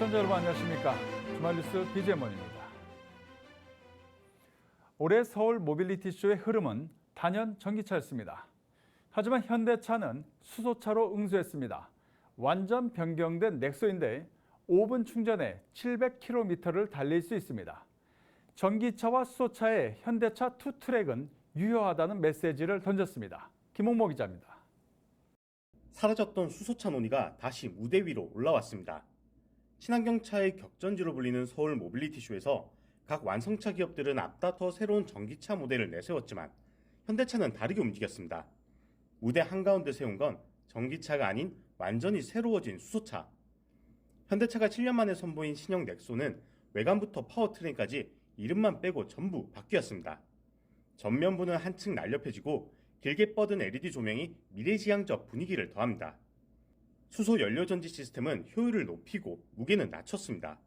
시청자 여러분 안녕하십니까? 주말 뉴스 BGM원입니다. 올해 서울 모빌리티쇼의 흐름은 단연 전기차였습니다. 하지만 현대차는 수소차로 응수했습니다. 완전 변경된 넥소인데 5분 충전에 700km를 달릴 수 있습니다. 전기차와 수소차의 현대차 투트랙은 유효하다는 메시지를 던졌습니다. 김홍모 기자입니다. 사라졌던 수소차 논의가 다시 무대 위로 올라왔습니다. 친환경차의 격전지로 불리는 서울 모빌리티쇼에서 각 완성차 기업들은 앞다퉈 새로운 전기차 모델을 내세웠지만 현대차는 다르게 움직였습니다. 무대 한가운데 세운 건 전기차가 아닌 완전히 새로워진 수소차. 현대차가 7년 만에 선보인 신형 넥소는 외관부터 파워트레인까지 이름만 빼고 전부 바뀌었습니다. 전면부는 한층 날렵해지고 길게 뻗은 LED 조명이 미래지향적 분위기를 더합니다. 수소 연료 전지 시스템은 효율을 높이고 무게는 낮췄습니다.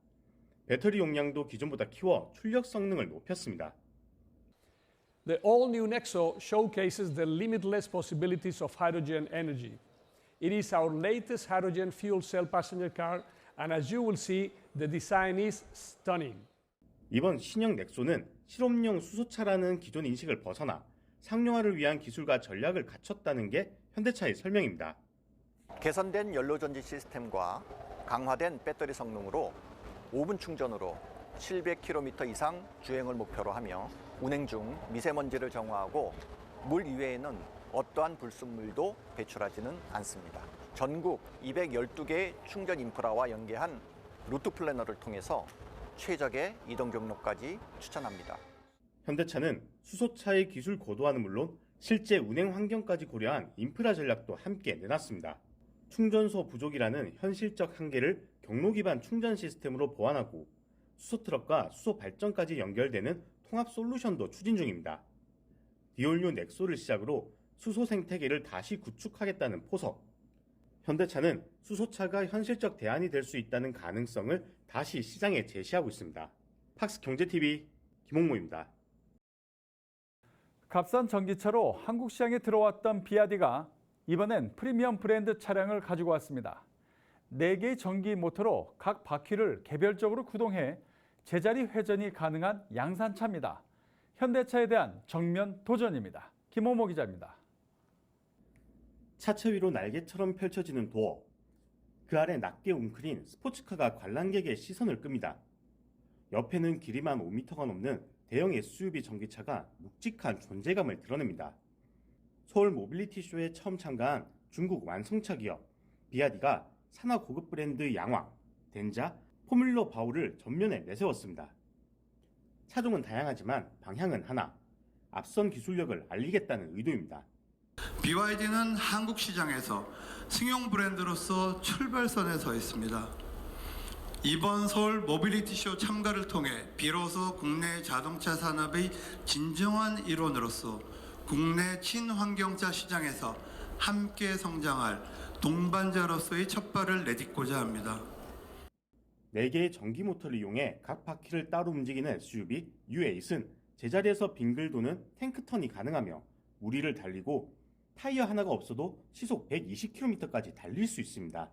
배터리 용량도 기존보다 키워 출력 성능을 높였습니다. The all-new Nexo showcases the limitless possibilities of hydrogen energy. It is our latest hydrogen fuel cell passenger car, and as you will see, the design is stunning. 이번 신형 넥소는 실험용 수소차라는 기존 인식을 벗어나 상용화를 위한 기술과 전략을 갖췄다는 게 현대차의 설명입니다. 개선된 연료전지 시스템과 강화된 배터리 성능으로 5분 충전으로 700km 이상 주행을 목표로 하며 운행 중 미세먼지를 정화하고 물 이외에는 어떠한 불순물도 배출하지는 않습니다. 전국 212개의 충전 인프라와 연계한 루트 플래너를 통해서 최적의 이동 경로까지 추천합니다. 현대차는 수소차의 기술 고도화는 물론 실제 운행 환경까지 고려한 인프라 전략도 함께 내놨습니다. 충전소 부족이라는 현실적 한계를 경로 기반 충전 시스템으로 보완하고 수소트럭과 수소 발전까지 연결되는 통합 솔루션도 추진 중입니다. 디올뉴 넥소를 시작으로 수소 생태계를 다시 구축하겠다는 포석. 현대차는 수소차가 현실적 대안이 될 수 있다는 가능성을 다시 시장에 제시하고 있습니다. 팍스 경제TV 김홍모입니다. 값싼 전기차로 한국 시장에 들어왔던 비아디가 이번엔 프리미엄 브랜드 차량을 가지고 왔습니다. 4개의 전기 모터로 각 바퀴를 개별적으로 구동해 제자리 회전이 가능한 양산차입니다. 현대차에 대한 정면 도전입니다. 김홍모 기자입니다. 차체 위로 날개처럼 펼쳐지는 도어. 그 아래 낮게 웅크린 스포츠카가 관람객의 시선을 끕니다. 옆에는 길이만 5m가 넘는 대형 SUV 전기차가 묵직한 존재감을 드러냅니다. 서울 모빌리티쇼에 처음 참가한 중국 완성차 기업 비아디가 산화 고급 브랜드 양왕, 덴자, 포뮬러 바우를 전면에 내세웠습니다. 차종은 다양하지만 방향은 하나, 앞선 기술력을 알리겠다는 의도입니다. BYD는 한국 시장에서 승용 브랜드로서 출발선에 서 있습니다. 이번 서울 모빌리티쇼 참가를 통해 비로소 국내 자동차 산업의 진정한 일원으로서 국내 친환경차 시장에서 함께 성장할 동반자로서의 첫발을 내딛고자 합니다. 4개의 전기 모터를 이용해 각 바퀴를 따로 움직이는 SUV U8은 제자리에서 빙글 도는 탱크턴이 가능하며 우리를 달리고 타이어 하나가 없어도 시속 120km까지 달릴 수 있습니다.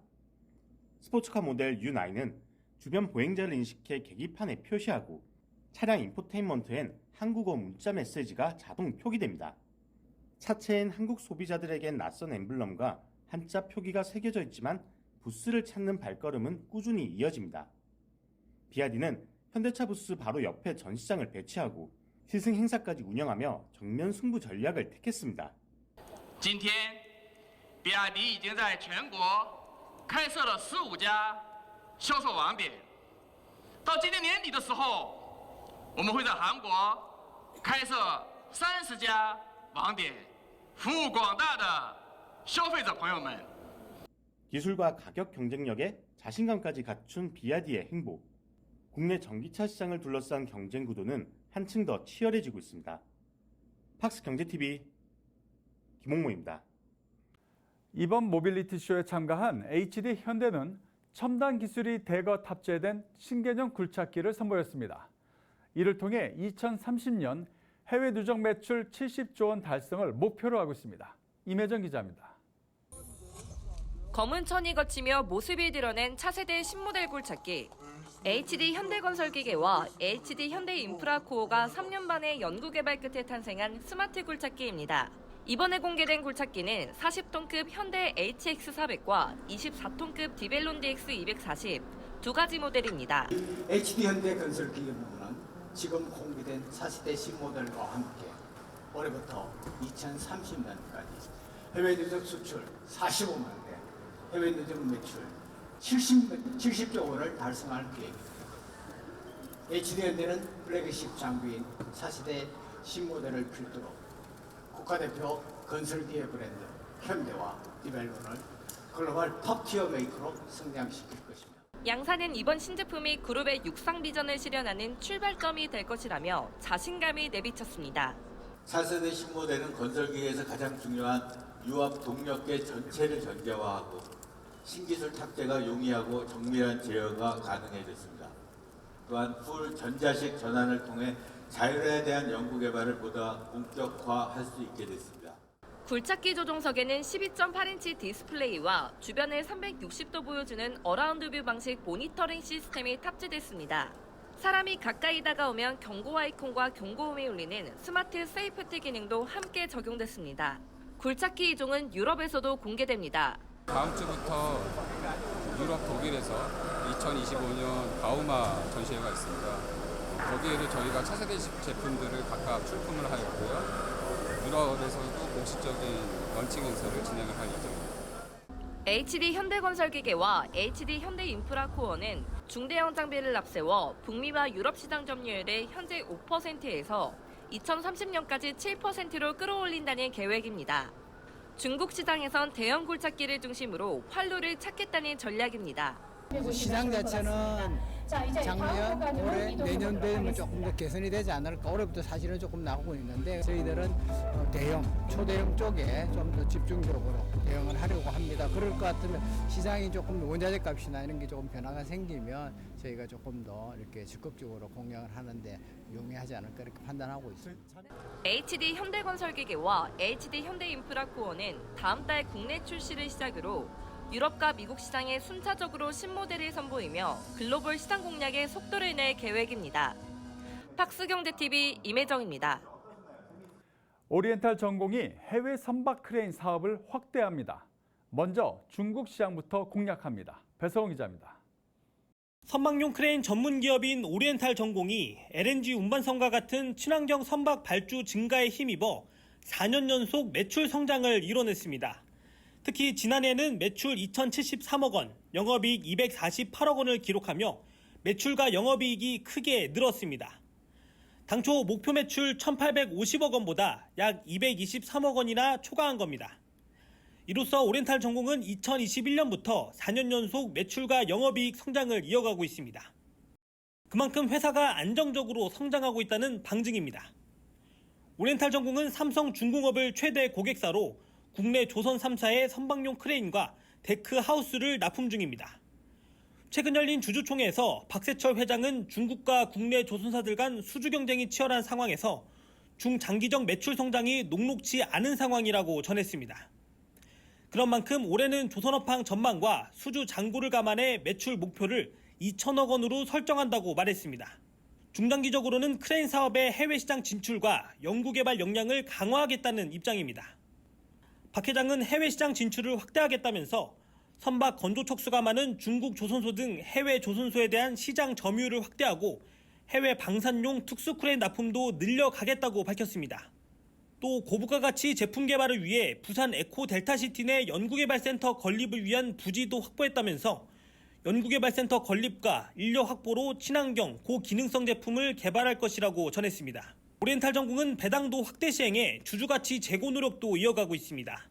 스포츠카 모델 U9은 주변 보행자를 인식해 계기판에 표시하고 차량 인포테인먼트엔 한국어 문자 메시지가 자동 표기됩니다. 차체엔 한국 소비자들에겐 낯선 엠블럼과 한자 표기가 새겨져 있지만 부스를 찾는 발걸음은 꾸준히 이어집니다. 비아디는 현대차 부스 바로 옆에 전시장을 배치하고 시승 행사까지 운영하며 정면 승부 전략을 택했습니다. 今天，比亚迪已经在全国开设了15家销售网点。到今年年底的时候，我们会在韩国开设30家网点，服务广大的消费者朋友们。 기술과 가격 경쟁력에 자신감까지 갖춘 비아디의 행보. 국내 전기차 시장을 둘러싼 경쟁 구도는 한층 더 치열해지고 있습니다. 팍스 경제TV 김홍모입니다. 이번 모빌리티쇼에 참가한 HD 현대는 첨단 기술이 대거 탑재된 신개념 굴착기를 선보였습니다. 이를 통해 2030년 해외 누적 매출 70조 원 달성을 목표로 하고 있습니다. 임혜정 기자입니다. 검은 천이 거치며 모습이 드러낸 차세대 신모델 굴착기. HD 현대건설기계와 HD 현대인프라코어가 3년 만에 연구개발 끝에 탄생한 스마트 굴착기입니다. 이번에 공개된 굴착기는 40톤급 현대 HX400과 24톤급 디벨론 DX240 두 가지 모델입니다. HD 현대건설기계부는 지금 공개된 4세대 신모델과 함께 올해부터 2030년까지 해외 누적 수출 45만 대, 해외 누적 매출 70조 원을 달성할 계획입니다. HD현대는 플래그십 장비인 4세대 신모델을 필두로 국가대표 건설기계 브랜드 현대와 디벨론을 글로벌 톱티어 메이커로 성장시킬 것입니다. 양사는 이번 신제품이 그룹의 육상 비전을 실현하는 출발점이 될 것이라며 자신감이 내비쳤습니다. 4세대 신모델은 건설기계에서 가장 중요한 유압 동력계 전체를 전자화하고 신기술 탑재가 용이하고 정밀한 제어가 가능해졌습니다. 또한 풀 전자식 전환을 통해 자율에 대한 연구 개발을 보다 본격화할 수 있게 됐습니다. 굴착기 조종석에는 12.8인치 디스플레이와 주변을 360도 보여주는 어라운드 뷰 방식 모니터링 시스템이 탑재됐습니다. 사람이 가까이 다가오면 경고 아이콘과 경고음이 울리는 스마트 세이프티 기능도 함께 적용됐습니다. 굴착기 이종은 유럽에서도 공개됩니다. 다음 주부터 유럽 독일에서 2025년 바우마 전시회가 있습니다. 거기에도 저희가 차세대 제품들을 각각 출품을 하였고요. 유럽에서도 공식적인 런칭 행사를 진행을 할 예정입니다. HD 현대건설기계와 HD 현대인프라코어는 중대형 장비를 앞세워 북미와 유럽 시장 점유율을 현재 5%에서 2030년까지 7%로 끌어올린다는 계획입니다. 중국 시장에선 대형 굴착기를 중심으로 활로를 찾겠다는 전략입니다. 시장 자체는 작년, 올해, 내년 되면 조금 더 개선이 되지 않을까. 올해부터 사실은 조금 나오고 있는데 저희들은 대형, 초대형 쪽에 좀 더 집중적으로 대응을 하려고 합니다. 그럴 것 같으면 시장이 조금 원자재 값이나 이런 게 조금 변화가 생기면 저희가 조금 더 이렇게 적극적으로 공략을 하는데 용이하지 않을까 이렇게 판단하고 있습니다. HD 현대건설기계와 HD 현대인프라코어는 다음 달 국내 출시를 시작으로 유럽과 미국 시장에 순차적으로 신모델을 선보이며 글로벌 시장 공략에 속도를 낼 계획입니다. 팍스경제TV 임혜정입니다. 오리엔탈 전공이 해외 선박 크레인 사업을 확대합니다. 먼저 중국 시장부터 공략합니다. 배서홍 기자입니다. 선박용 크레인 전문 기업인 오리엔탈 전공이 LNG 운반선과 같은 친환경 선박 발주 증가에 힘입어 4년 연속 매출 성장을 이뤄냈습니다. 특히 지난해에는 매출 2,073억 원, 영업이익 248억 원을 기록하며 매출과 영업이익이 크게 늘었습니다. 당초 목표 매출 1,850억 원보다 약 223억 원이나 초과한 겁니다. 이로써 오리엔탈 전공은 2021년부터 4년 연속 매출과 영업이익 성장을 이어가고 있습니다. 그만큼 회사가 안정적으로 성장하고 있다는 방증입니다. 오리엔탈 전공은 삼성중공업을 최대 고객사로 국내 조선 3사의 선박용 크레인과 데크 하우스를 납품 중입니다. 최근 열린 주주총회에서 박세철 회장은 중국과 국내 조선사들 간 수주 경쟁이 치열한 상황에서 중장기적 매출 성장이 녹록지 않은 상황이라고 전했습니다. 그런 만큼 올해는 조선업황 전망과 수주 잔고를 감안해 매출 목표를 2천억 원으로 설정한다고 말했습니다. 중장기적으로는 크레인 사업의 해외 시장 진출과 연구개발 역량을 강화하겠다는 입장입니다. 박 회장은 해외 시장 진출을 확대하겠다면서 선박 건조 척수가 많은 중국 조선소 등 해외 조선소에 대한 시장 점유율을 확대하고 해외 방산용 특수 크레인 납품도 늘려가겠다고 밝혔습니다. 또 고부가 가치 제품 개발을 위해 부산 에코 델타시티 내 연구개발센터 건립을 위한 부지도 확보했다면서 연구개발센터 건립과 인력 확보로 친환경, 고기능성 제품을 개발할 것이라고 전했습니다. 오리엔탈 전공은 배당도 확대 시행해 주주가치 제고 노력도 이어가고 있습니다.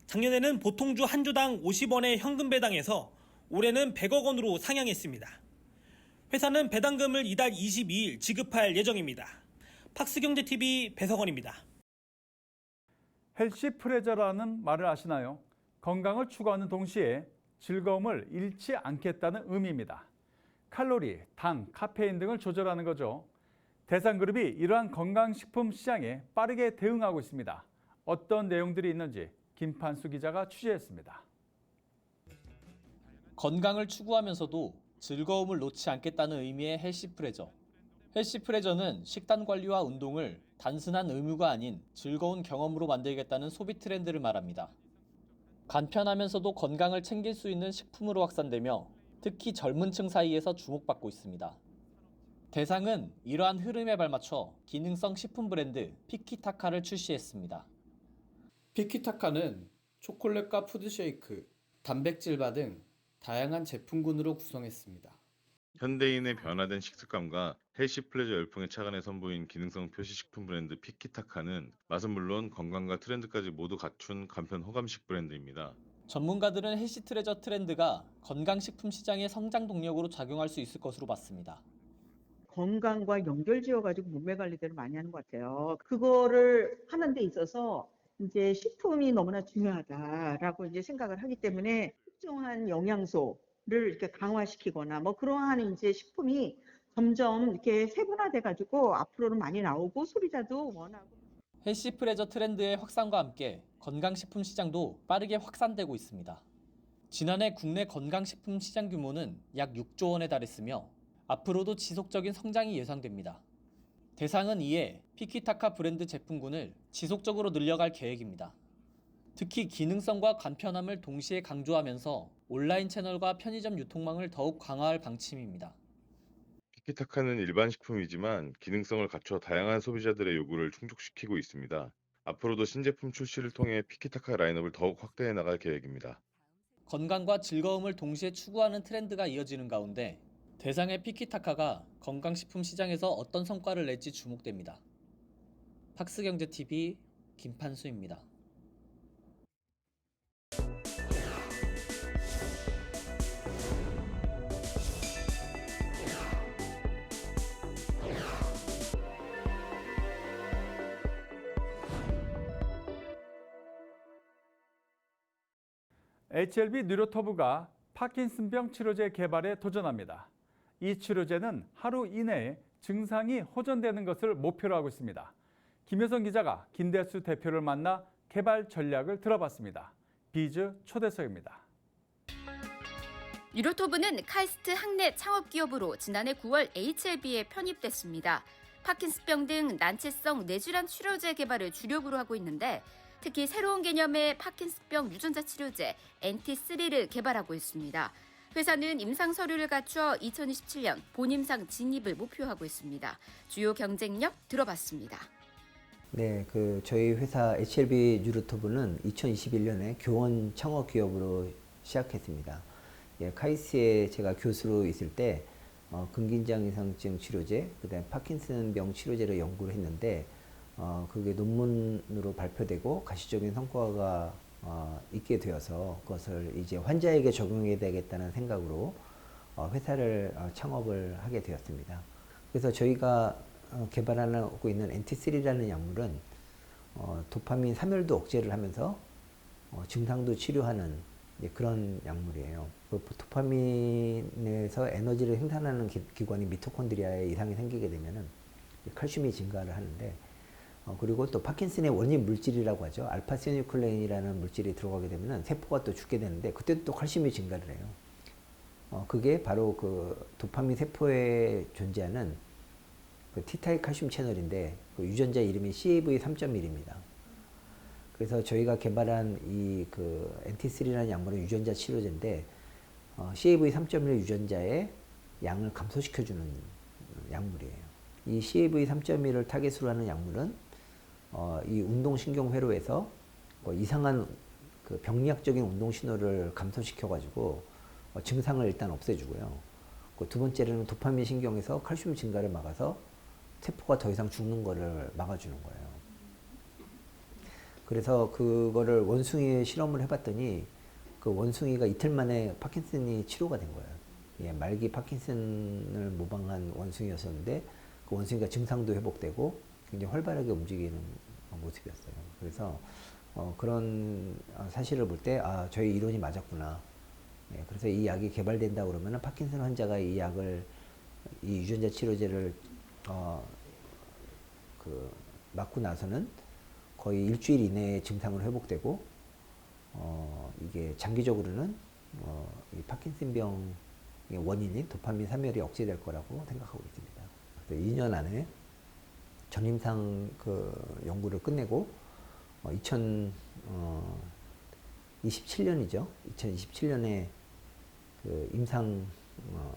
작년에는 보통주 한 주당 50원의 현금 배당에서 올해는 100억 원으로 상향했습니다. 회사는 배당금을 이달 22일 지급할 예정입니다. 팍스경제TV 배석원입니다. 헬시 프레저라는 말을 아시나요? 건강을 추구하는 동시에 즐거움을 잃지 않겠다는 의미입니다. 칼로리, 당, 카페인 등을 조절하는 거죠. 대상그룹이 이러한 건강식품 시장에 빠르게 대응하고 있습니다. 어떤 내용들이 있는지 김판수 기자가 취재했습니다. 건강을 추구하면서도 즐거움을 놓지 않겠다는 의미의 헬시 프레저. 헬시 프레저는 식단 관리와 운동을 단순한 의무가 아닌 즐거운 경험으로 만들겠다는 소비 트렌드를 말합니다. 간편하면서도 건강을 챙길 수 있는 식품으로 확산되며 특히 젊은 층 사이에서 주목받고 있습니다. 대상은 이러한 흐름에 발맞춰 기능성 식품 브랜드 피키타카를 출시했습니다. 피키타카는 초콜릿과 푸드쉐이크, 단백질바 등 다양한 제품군으로 구성했습니다. 현대인의 변화된 식습관과 헬시 플레저 열풍에 착안해 선보인 기능성 표시식품 브랜드 피키타카는 맛은 물론 건강과 트렌드까지 모두 갖춘 간편 호감식 브랜드입니다. 전문가들은 헬시 트레저 트렌드가 건강식품 시장의 성장 동력으로 작용할 수 있을 것으로 봤습니다. 건강과 연결지어가지고 몸매 관리들을 많이 하는 것 같아요. 그거를 하는 데 있어서 이제 식품이 너무나 중요하다라고 이제 생각을 하기 때문에 특정한 영양소를 이렇게 강화시키거나 뭐 그러한 이제 식품이 점점 이렇게 세분화돼가지고 앞으로는 많이 나오고 소비자도 원하고. 헬시 프레저 트렌드의 확산과 함께 건강식품 시장도 빠르게 확산되고 있습니다. 지난해 국내 건강식품 시장 규모는 약 6조 원에 달했으며 앞으로도 지속적인 성장이 예상됩니다. 대상은 이에 피키타카 브랜드 제품군을 지속적으로 늘려갈 계획입니다. 특히 기능성과 간편함을 동시에 강조하면서 온라인 채널과 편의점 유통망을 더욱 강화할 방침입니다. 피키타카는 일반 식품이지만 기능성을 갖춰 다양한 소비자들의 요구를 충족시키고 있습니다. 앞으로도 신제품 출시를 통해 피키타카 라인업을 더욱 확대해 나갈 계획입니다. 건강과 즐거움을 동시에 추구하는 트렌드가 이어지는 가운데 대상의 피키타카가 건강식품 시장에서 어떤 성과를 낼지 주목됩니다. 팍스경제TV 김판수입니다. HLB 뉴로터브가 파킨슨병 치료제 개발에 도전합니다. 이 치료제는 하루 이내에 증상이 호전되는 것을 목표로 하고 있습니다. 김효성 기자가 김대수 대표를 만나 개발 전략을 들어봤습니다. 비즈 초대석입니다. 뉴로토브는 카이스트 학내 창업기업으로 지난해 9월 HLB에 편입됐습니다. 파킨슨병 등 난치성 뇌질환 치료제 개발을 주력으로 하고 있는데 특히 새로운 개념의 파킨슨병 유전자 치료제 NT3를 개발하고 있습니다. 회사는 임상 서류를 갖춰 2027년 본임상 진입을 목표하고 있습니다. 주요 경쟁력 들어봤습니다. 네, 저희 회사 HLB 뉴로토브는 2021년에 교원 창업 기업으로 시작했습니다. 카이스트에 제가 교수로 있을 때 근긴장 이상증 치료제, 그다음에 파킨슨병 치료제를 연구를 했는데 그게 논문으로 발표되고 가시적인 성과가 있게 되어서 그것을 이제 환자에게 적용해야 되겠다는 생각으로 회사를 창업을 하게 되었습니다. 그래서 저희가 개발하고 있는 NT3라는 약물은 도파민 사멸도 억제를 하면서 증상도 치료하는 그런 약물이에요. 도파민에서 에너지를 생산하는 기관이 미토콘드리아에 이상이 생기게 되면은 칼슘이 증가를 하는데 그리고 또 파킨슨의 원인 물질이라고 하죠. 알파시뉴클레인이라는 물질이 들어가게 되면 세포가 또 죽게 되는데 그때도 또 칼슘이 증가를 해요. 그게 바로 그 도파민 세포에 존재하는 그 T타입 칼슘 채널인데 그 유전자 이름이 CAV3.1입니다. 그래서 저희가 개발한 이 그 NT3라는 약물은 유전자 치료제인데 CAV3.1 유전자의 양을 감소시켜주는 약물이에요. 이 CAV3.1을 타겟으로 하는 약물은 이 운동신경회로에서 이상한 그 병리학적인 운동 신호를 감소시켜가지고 증상을 일단 없애주고요. 두 번째로는 도파민 신경에서 칼슘 증가를 막아서 세포가 더 이상 죽는 거를 막아주는 거예요. 그래서 그거를 원숭이에 실험을 해봤더니 그 원숭이가 이틀 만에 파킨슨이 치료가 된 거예요. 말기 파킨슨을 모방한 원숭이였었는데 그 원숭이가 증상도 회복되고 굉장히 활발하게 움직이는 모습이었어요. 그래서 그런 사실을 볼 때 저희 이론이 맞았구나. 그래서 이 약이 개발된다 그러면 파킨슨 환자가 이 약을 이 유전자 치료제를 맞고 나서는 거의 일주일 이내에 증상을 회복되고 이게 장기적으로는 파킨슨병의 원인인 도파민 사멸이 억제될 거라고 생각하고 있습니다. 2년 안에 전임상 그 연구를 끝내고 2027년이죠. 2027년에 그 임상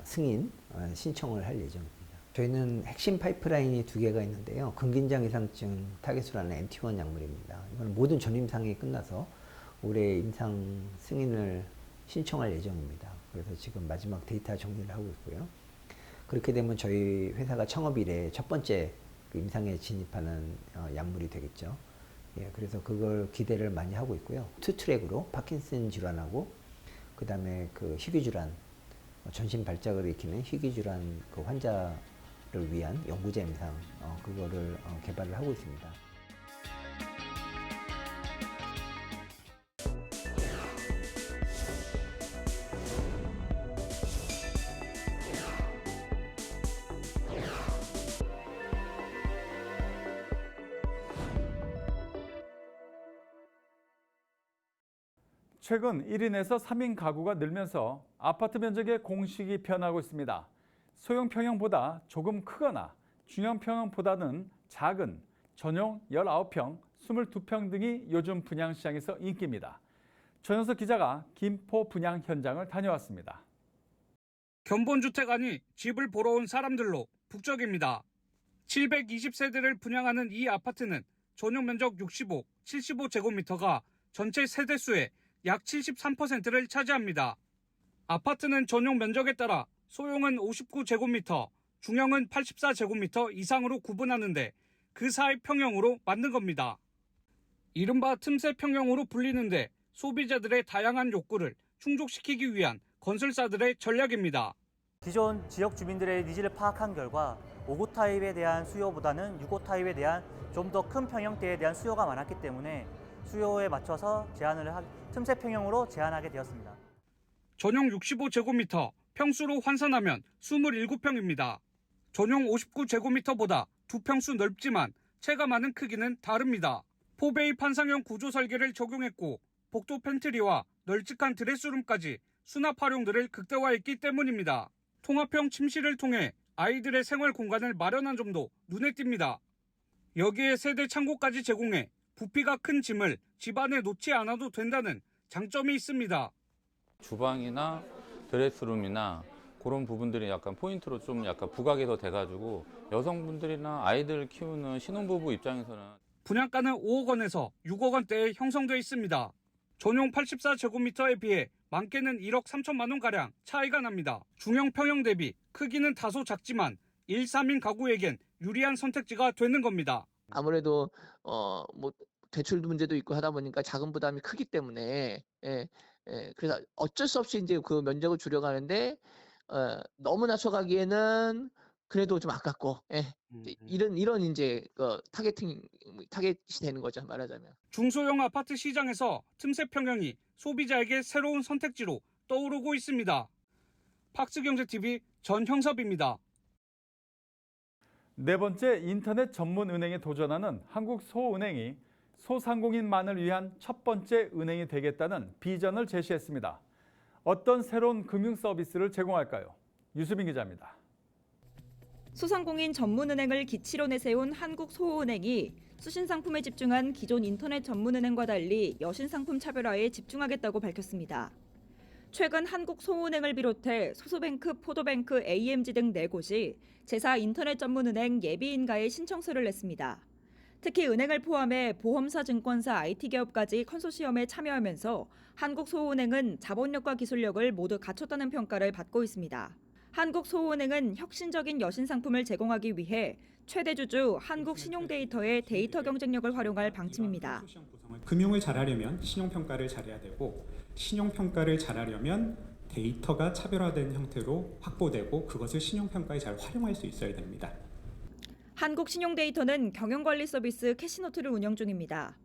승인 신청을 할 예정입니다. 저희는 핵심 파이프라인이 2개가 있는데요. 근긴장 이상증 타겟으로 MT1 약물입니다. 이건 모든 전임상이 끝나서 올해 임상 승인을 신청할 예정입니다. 그래서 지금 마지막 데이터 정리를 하고 있고요. 그렇게 되면 저희 회사가 창업 이래 첫 번째 그 임상에 진입하는 약물이 되겠죠. 예, 그래서 그걸 기대를 많이 하고 있고요. 2트랙으로 파킨슨 질환하고 그 다음에 그 희귀질환, 전신 발작을 일으키는 희귀질환 그 환자를 위한 연구자 임상 그거를 개발을 하고 있습니다. 최근 1인에서 3인 가구가 늘면서 아파트 면적의 공식이 변하고 있습니다. 소형 평형보다 조금 크거나 중형 평형보다는 작은 전용 19평, 22평 등이 요즘 분양시장에서 인기입니다. 전현석 기자가 김포 분양 현장을 다녀왔습니다. 견본주택 아니 집을 보러 온 사람들로 북적입니다. 720세대를 분양하는 이 아파트는 전용 면적 75제곱미터가 전체 세대수의 약 73%를 차지합니다. 아파트는 전용 면적에 따라 소형은 59제곱미터, 중형은 84제곱미터 이상으로 구분하는데 그 사이 평형으로 만든 겁니다. 이른바 틈새 평형으로 불리는데 소비자들의 다양한 욕구를 충족시키기 위한 건설사들의 전략입니다. 기존 지역 주민들의 니즈를 파악한 결과 5호 타입에 대한 수요보다는 6호 타입에 대한 좀 더 큰 평형대에 대한 수요가 많았기 때문에 수요에 맞춰서 틈새 평형으로 제한하게 되었습니다. 전용 65제곱미터, 평수로 환산하면 27평입니다. 전용 59제곱미터보다 2평수 넓지만 체감하는 크기는 다릅니다. 포베이 판상형 구조 설계를 적용했고 복도 팬트리와 널찍한 드레스룸까지 수납 활용들을 극대화했기 때문입니다. 통합형 침실을 통해 아이들의 생활 공간을 마련한 점도 눈에 띕니다. 여기에 세대 창고까지 제공해 부피가 큰 짐을 집 안에 놓지 않아도 된다는 장점이 있습니다. 주방이나 드레스룸이나 그런 부분들이 약간 포인트로 좀 약간 부각이 더 돼가지고 여성분들이나 아이들 키우는 신혼부부 입장에서는 분양가는 5억 원에서 6억 원대에 형성돼 있습니다. 전용 84제곱미터에 비해 많게는 1억 3천만 원가량 차이가 납니다. 중형 평형 대비 크기는 다소 작지만 1, 3인 가구에겐 유리한 선택지가 되는 겁니다. 아무래도 뭐 대출 문제도 있고 하다 보니까 자금 부담이 크기 때문에 그래서 어쩔 수 없이 이제 그 면적을 줄여가는데 너무 낮춰가기에는 그래도 좀 아깝고 이런 이제 타겟이 되는 거죠, 말하자면. 중소형 아파트 시장에서 틈새 평형이 소비자에게 새로운 선택지로 떠오르고 있습니다. 팍스경제TV 전형섭입니다. 네 번째 인터넷 전문 은행에 도전하는 한국소은행이 소상공인만을 위한 첫 번째 은행이 되겠다는 비전을 제시했습니다. 어떤 새로운 금융 서비스를 제공할까요? 유수빈 기자입니다. 소상공인 전문은행을 기치로 내세운 한국소은행이 수신상품에 집중한 기존 인터넷 전문은행과 달리 여신상품 차별화에 집중하겠다고 밝혔습니다. 최근 한국소은행을 비롯해 소소뱅크, 포도뱅크, AMG 등 4곳이 제4 인터넷 전문은행 예비인가에 신청서를 냈습니다. 특히 은행을 포함해 보험사, 증권사, IT기업까지 컨소시엄에 참여하면서 한국소은행은 자본력과 기술력을 모두 갖췄다는 평가를 받고 있습니다. 한국소은행은 혁신적인 여신상품을 제공하기 위해 최대 주주 한국신용데이터의 데이터 경쟁력을 활용할 방침입니다. 금융을 잘하려면 신용평가를 잘해야 되고 신용평가를 잘하려면 데이터가 차별화된 형태로 확보되고 그것을 신용평가에 잘 활용할 수 있어야 됩니다. 한국신용데이터는 경영관리 서비스 캐시노트를 운영 중입니다.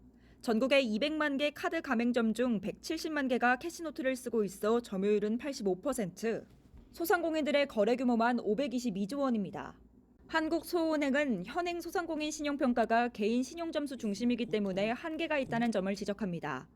전국의 200만 개 카드 가맹점 중 170만 개가 캐시노트를 쓰고 있어 점유율은 85%, 소상공인들의 거래 규모만 522조 원입니다. 한국소은행은 현행 소상공인 신용평가가 개인 신용점수 중심이기 때문에 한계가 있다는 점을 지적합니다.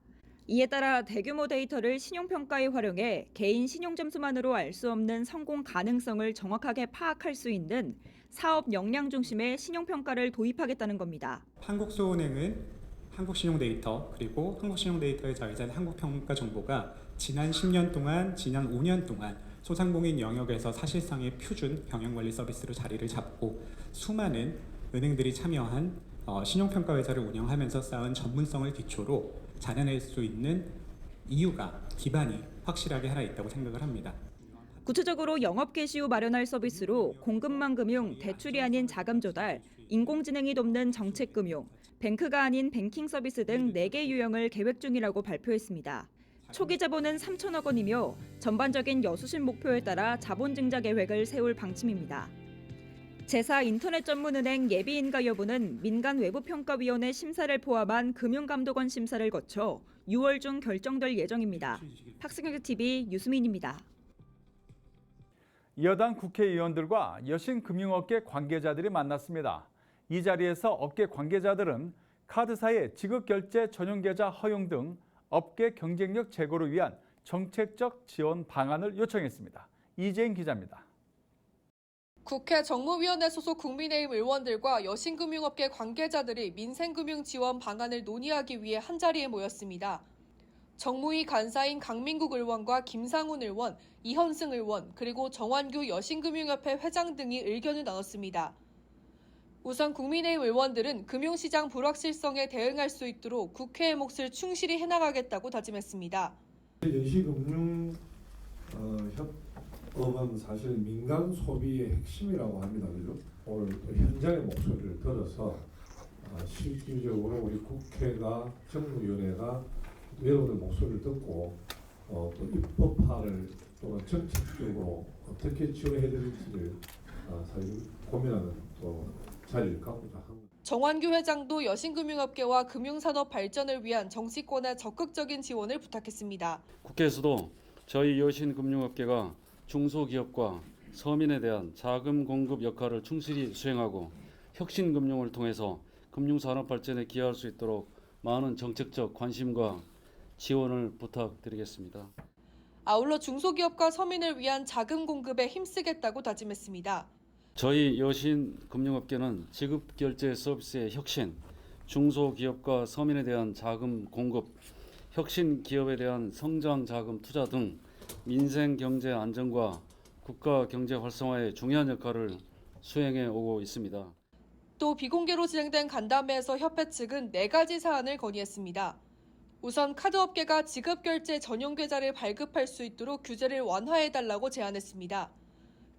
이에 따라 대규모 데이터를 신용평가에 활용해 개인 신용점수만으로 알 수 없는 성공 가능성을 정확하게 파악할 수 있는 사업 역량 중심의 신용평가를 도입하겠다는 겁니다. 한국소은행은 한국신용데이터 그리고 한국신용데이터의 자회사인 한국평가 정보가 지난 10년 동안, 지난 5년 동안 소상공인 영역에서 사실상의 표준 경영관리 서비스로 자리를 잡고 수많은 은행들이 참여한 신용평가 회사를 운영하면서 쌓은 전문성을 기초로 자라낼 수 있는 이유가 기반이 확실하게 하나 있다고 생각을 합니다. 구체적으로 영업 개시 후 마련할 서비스로 공급망 금융, 대출이 아닌 자금 조달, 인공지능이 돕는 정책 금융, 뱅크가 아닌 뱅킹 서비스 등 4개 유형을 계획 중이라고 발표했습니다. 초기 자본은 3천억 원이며 전반적인 여수신 목표에 따라 자본 증자 계획을 세울 방침입니다. 제4 인터넷 전문은행 예비인가 여부는 민간 외부평가위원회 심사를 포함한 금융감독원 심사를 거쳐 6월 중 결정될 예정입니다. 박승경TV 유수민입니다. 여당 국회의원들과 여신금융업계 관계자들이 만났습니다. 이 자리에서 업계 관계자들은 카드사의 지급결제 전용계좌 허용 등 업계 경쟁력 제고를 위한 정책적 지원 방안을 요청했습니다. 이재인 기자입니다. 국회 정무위원회 소속 국민의힘 의원들과 여신금융업계 관계자들이 민생금융 지원 방안을 논의하기 위해 한자리에 모였습니다. 정무위 간사인 강민국 의원과 김상훈 의원, 이현승 의원, 그리고 정완규 여신금융협회 회장 등이 의견을 나눴습니다. 우선 국민의힘 의원들은 금융시장 불확실성에 대응할 수 있도록 국회의 몫을 충실히 해나가겠다고 다짐했습니다. 여신금융 협업은 사실 민간 소비의 핵심이라고 합니다. 그죠? 오늘 또 현장의 목소리를 들어서 실질적으로 우리 국회가 정무위원회가 여러분의 목소리를 듣고 또 입법화를 또는 정책적으로 어떻게 지원해야 될지를 사실 고민하는 또 자리를 갖고자 합니다. 정완규 회장도 여신금융업계와 금융산업 발전을 위한 정치권의 적극적인 지원을 부탁했습니다. 국회에서도 저희 여신금융업계가 중소기업과 서민에 대한 자금 공급 역할을 충실히 수행하고 혁신금융을 통해서 금융산업 발전에 기여할 수 있도록 많은 정책적 관심과 지원을 부탁드리겠습니다. 아울러 중소기업과 서민을 위한 자금 공급에 힘쓰겠다고 다짐했습니다. 저희 여신금융업계는 지급결제 서비스의 혁신, 중소기업과 서민에 대한 자금 공급, 혁신 기업에 대한 성장 자금 투자 등 민생 경제 안정과 국가 경제 활성화에 중요한 역할을 수행해 오고 있습니다. 또 비공개로 진행된 간담회에서 협회 측은 4가지 사안을 건의했습니다. 우선 카드업계가 지급결제 전용 계좌를 발급할 수 있도록 규제를 완화해달라고 제안했습니다.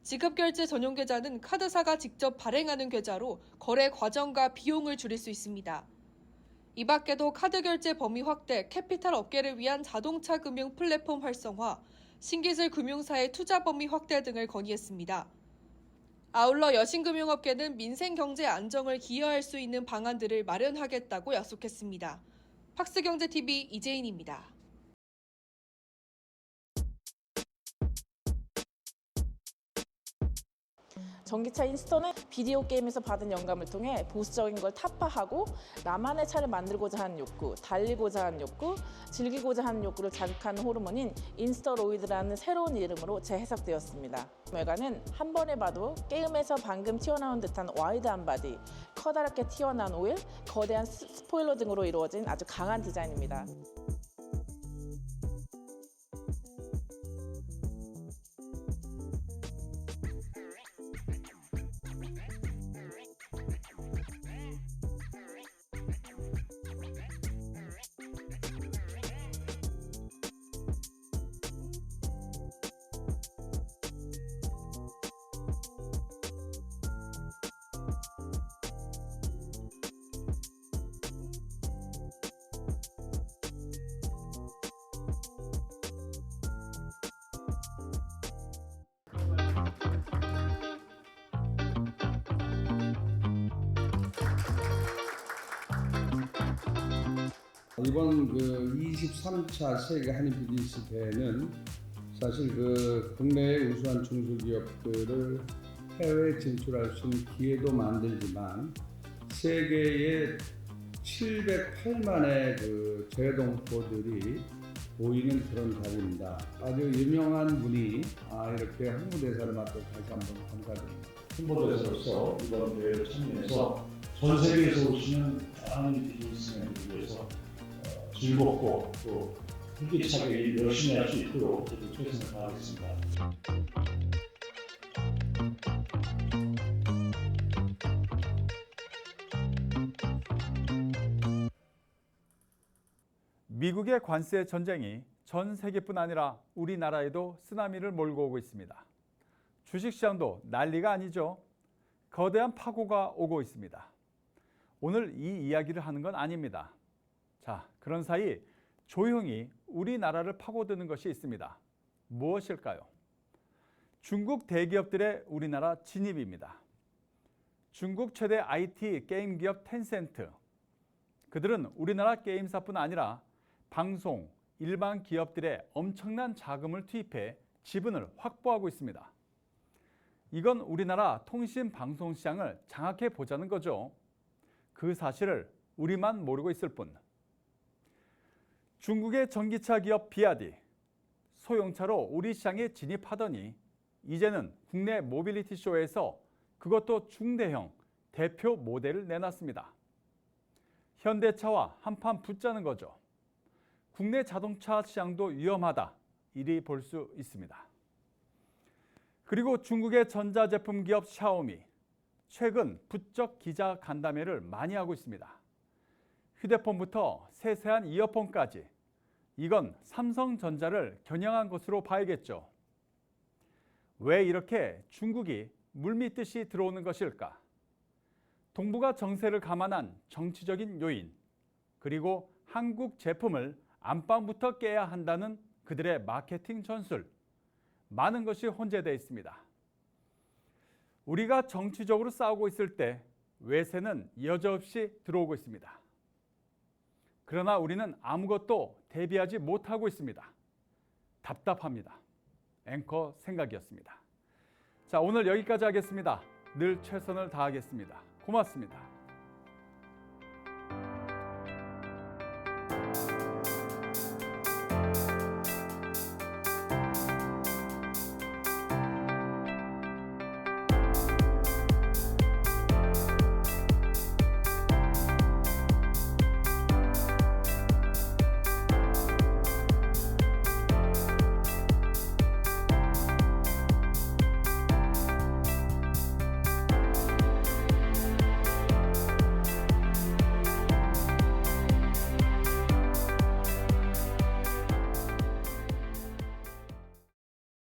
지급결제 전용 계좌는 카드사가 직접 발행하는 계좌로 거래 과정과 비용을 줄일 수 있습니다. 이 밖에도 카드결제 범위 확대, 캐피탈 업계를 위한 자동차 금융 플랫폼 활성화, 신기술 금융사의 투자 범위 확대 등을 건의했습니다. 아울러 여신금융업계는 민생경제 안정을 기여할 수 있는 방안들을 마련하겠다고 약속했습니다. 박스경제TV 이재인입니다. 전기차 인스터는 비디오 게임에서 받은 영감을 통해 보수적인 걸 타파하고 나만의 차를 만들고자 하는 욕구, 달리고자 하는 욕구, 즐기고자 하는 욕구를 자극하는 호르몬인 인스터로이드라는 새로운 이름으로 재해석되었습니다. 외관은 한 번에 봐도 게임에서 방금 튀어나온 듯한 와이드한 바디, 커다랗게 튀어나온 오일, 거대한 스포일러 등으로 이루어진 아주 강한 디자인입니다. 이번 23차 세계 한인 비즈니스 대회는 사실 국내의 우수한 중소기업들을 해외에 진출할 수 있는 기회도 만들지만 세계의 708만의 그 재동포들이 보이는 그런 자리입니다. 아주 유명한 분이 이렇게 홍보대사를 맡아서 다시 한번 감사드립니다. 홍보대사로서 이번 대회에 참여해서 전 세계에서 오시는 많은 비즈니스맨들을 위해서 즐겁고 또 활기차게 열심히 할 수 있도록 저도 최선을 다하겠습니다. 미국의 관세 전쟁이 전 세계뿐 아니라 우리나라에도 쓰나미를 몰고 오고 있습니다. 주식시장도 난리가 아니죠. 거대한 파고가 오고 있습니다. 오늘 이 이야기를 하는 건 아닙니다. 자, 그런 사이 조용히 우리나라를 파고드는 것이 있습니다. 무엇일까요? 중국 대기업들의 우리나라 진입입니다. 중국 최대 IT 게임 기업 텐센트. 그들은 우리나라 게임사뿐 아니라 방송, 일반 기업들의 엄청난 자금을 투입해 지분을 확보하고 있습니다. 이건 우리나라 통신 방송 시장을 장악해 보자는 거죠. 그 사실을 우리만 모르고 있을 뿐. 중국의 전기차 기업 비아디, 소형차로 우리 시장에 진입하더니 이제는 국내 모빌리티 쇼에서 그것도 중대형 대표 모델을 내놨습니다. 현대차와 한판 붙자는 거죠. 국내 자동차 시장도 위험하다, 이리 볼 수 있습니다. 그리고 중국의 전자제품 기업 샤오미, 최근 부쩍 기자 간담회를 많이 하고 있습니다. 휴대폰부터 세세한 이어폰까지 이건 삼성전자를 겨냥한 것으로 봐야겠죠. 왜 이렇게 중국이 물밀듯이 들어오는 것일까? 동북아 정세를 감안한 정치적인 요인, 그리고 한국 제품을 안방부터 깨야 한다는 그들의 마케팅 전술, 많은 것이 혼재되어 있습니다. 우리가 정치적으로 싸우고 있을 때 외세는 여지없이 들어오고 있습니다. 그러나 우리는 아무것도 대비하지 못하고 있습니다. 답답합니다. 앵커 생각이었습니다. 자, 오늘 여기까지 하겠습니다. 늘 최선을 다하겠습니다. 고맙습니다.